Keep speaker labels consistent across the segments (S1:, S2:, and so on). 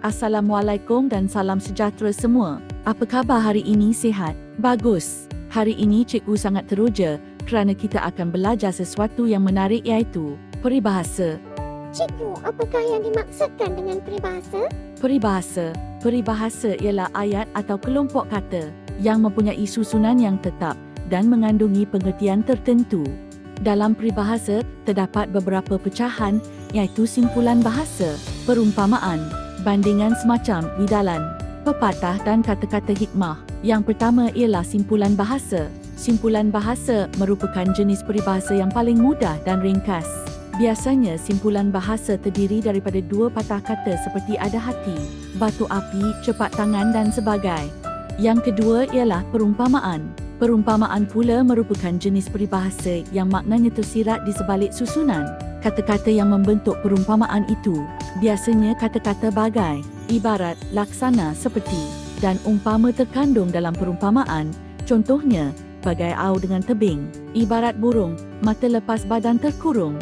S1: Assalamualaikum dan salam sejahtera semua. Apa khabar hari ini, sihat? Bagus. Hari ini cikgu sangat teruja kerana kita akan belajar sesuatu yang menarik iaitu peribahasa.
S2: Cikgu, apakah yang dimaksudkan dengan peribahasa?
S1: Peribahasa ialah ayat atau kelompok kata yang mempunyai susunan yang tetap dan mengandungi pengertian tertentu. Dalam peribahasa, terdapat beberapa pecahan iaitu simpulan bahasa, perumpamaan, bandingan semacam bidalan, pepatah dan kata-kata hikmah. Yang pertama ialah simpulan bahasa. Simpulan bahasa merupakan jenis peribahasa yang paling mudah dan ringkas. Biasanya simpulan bahasa terdiri daripada dua patah kata seperti ada hati, batu api, cepat tangan dan sebagainya. Yang kedua ialah perumpamaan. Perumpamaan pula merupakan jenis peribahasa yang maknanya tersirat di sebalik susunan. Kata-kata yang membentuk perumpamaan itu biasanya kata-kata bagai, ibarat, laksana, seperti dan umpama terkandung dalam perumpamaan. Contohnya, bagai au dengan tebing, ibarat burung, mata lepas badan terkurung.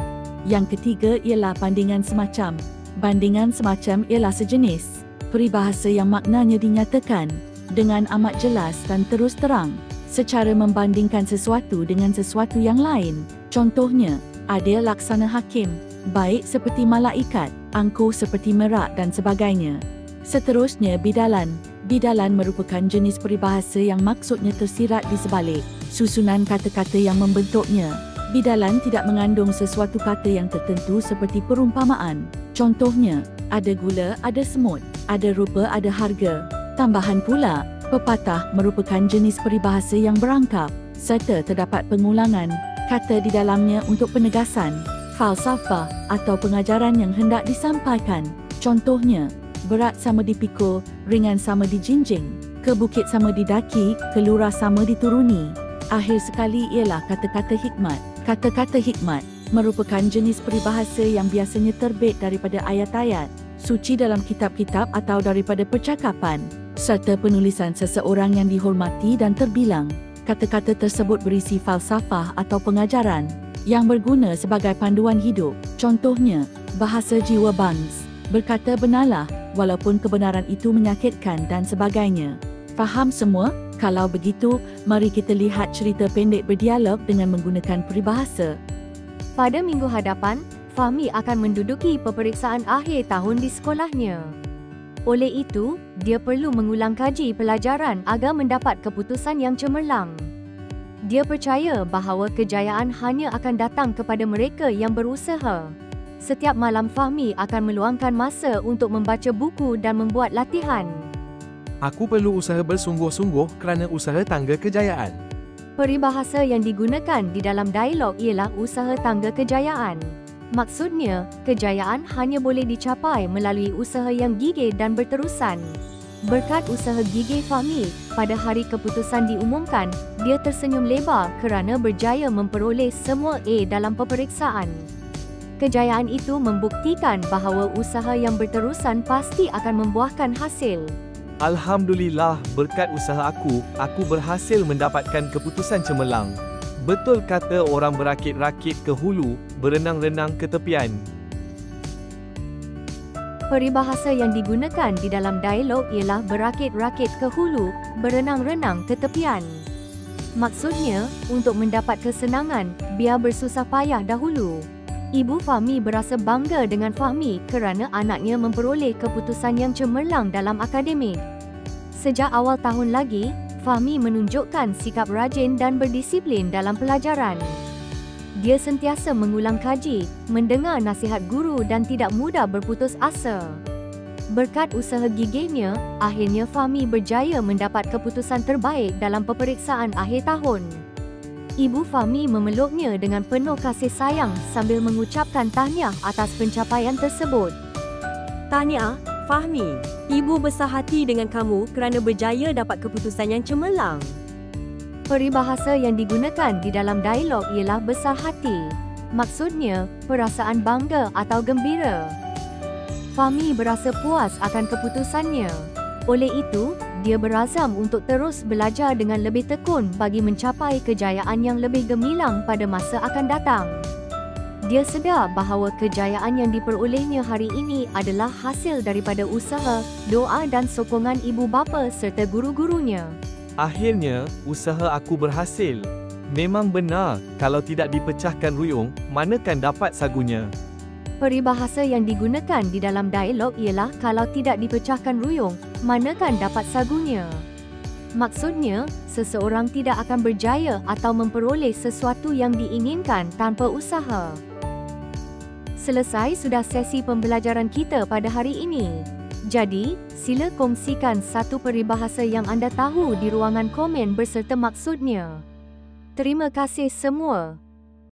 S1: Yang ketiga ialah bandingan semacam. Bandingan semacam ialah sejenis peribahasa yang maknanya dinyatakan dengan amat jelas dan terus terang, secara membandingkan sesuatu dengan sesuatu yang lain. Contohnya, adil laksana hakim, baik seperti malaikat, angkuh seperti merak dan sebagainya. Seterusnya, bidalan. Bidalan merupakan jenis peribahasa yang maksudnya tersirat di sebalik susunan kata-kata yang membentuknya. Bidalan tidak mengandung sesuatu kata yang tertentu seperti perumpamaan. Contohnya, ada gula, ada semut, ada rupa, ada harga. Tambahan pula, pepatah merupakan jenis peribahasa yang berangkap serta terdapat pengulangan kata di dalamnya untuk penegasan falsafah atau pengajaran yang hendak disampaikan. Contohnya, berat sama dipikul, ringan sama dijinjing, ke bukit sama didaki, ke lurah sama dituruni. Akhir sekali ialah kata-kata hikmat. Kata-kata hikmat merupakan jenis peribahasa yang biasanya terbit daripada ayat-ayat suci dalam kitab-kitab atau daripada percakapan serta penulisan seseorang yang dihormati dan terbilang. Kata-kata tersebut berisi falsafah atau pengajaran yang berguna sebagai panduan hidup. Contohnya, bahasa jiwa bangs, berkata benarlah walaupun kebenaran itu menyakitkan dan sebagainya. Faham semua? Kalau begitu, mari kita lihat cerita pendek berdialog dengan menggunakan peribahasa.
S3: Pada minggu hadapan, Fahmi akan menduduki peperiksaan akhir tahun di sekolahnya. Oleh itu, dia perlu mengulang kaji pelajaran agar mendapat keputusan yang cemerlang. Dia percaya bahawa kejayaan hanya akan datang kepada mereka yang berusaha. Setiap malam Fahmi akan meluangkan masa untuk membaca buku dan membuat latihan.
S4: Aku perlu usaha bersungguh-sungguh kerana usaha tangga kejayaan.
S3: Peribahasa yang digunakan di dalam dialog ialah usaha tangga kejayaan. Maksudnya, kejayaan hanya boleh dicapai melalui usaha yang gigih dan berterusan. Berkat usaha gigih Fahmi, pada hari keputusan diumumkan, dia tersenyum lebar kerana berjaya memperoleh semua A dalam peperiksaan. Kejayaan itu membuktikan bahawa usaha yang berterusan pasti akan membuahkan hasil.
S4: Alhamdulillah, berkat usaha aku berhasil mendapatkan keputusan cemerlang. Betul kata orang berakit-rakit ke hulu, berenang-renang ke tepian.
S3: Peribahasa yang digunakan di dalam dialog ialah berakit-rakit ke hulu, berenang-renang ke tepian. Maksudnya, untuk mendapat kesenangan, biar bersusah payah dahulu. Ibu Fahmi berasa bangga dengan Fahmi kerana anaknya memperoleh keputusan yang cemerlang dalam akademik. Sejak awal tahun lagi, Fahmi menunjukkan sikap rajin dan berdisiplin dalam pelajaran. Dia sentiasa mengulang kaji, mendengar nasihat guru dan tidak mudah berputus asa. Berkat usaha gigihnya, akhirnya Fahmi berjaya mendapat keputusan terbaik dalam peperiksaan akhir tahun. Ibu Fahmi memeluknya dengan penuh kasih sayang sambil mengucapkan tahniah atas pencapaian tersebut.
S5: Tahniah, Fahmi. Ibu besar hati dengan kamu kerana berjaya dapat keputusan yang cemerlang.
S3: Peribahasa yang digunakan di dalam dialog ialah besar hati. Maksudnya, perasaan bangga atau gembira. Fahmi berasa puas akan keputusannya. Oleh itu, dia berazam untuk terus belajar dengan lebih tekun bagi mencapai kejayaan yang lebih gemilang pada masa akan datang. Dia sedar bahawa kejayaan yang diperolehnya hari ini adalah hasil daripada usaha, doa dan sokongan ibu bapa serta guru-gurunya.
S4: Akhirnya, usaha aku berhasil. Memang benar, kalau tidak dipecahkan ruyung, manakan dapat sagunya.
S3: Peribahasa yang digunakan di dalam dialog ialah kalau tidak dipecahkan ruyung, manakan dapat sagunya. Maksudnya, seseorang tidak akan berjaya atau memperoleh sesuatu yang diinginkan tanpa usaha. Selesai sudah sesi pembelajaran kita pada hari ini. Jadi, sila kongsikan satu peribahasa yang anda tahu di ruangan komen berserta maksudnya. Terima kasih semua.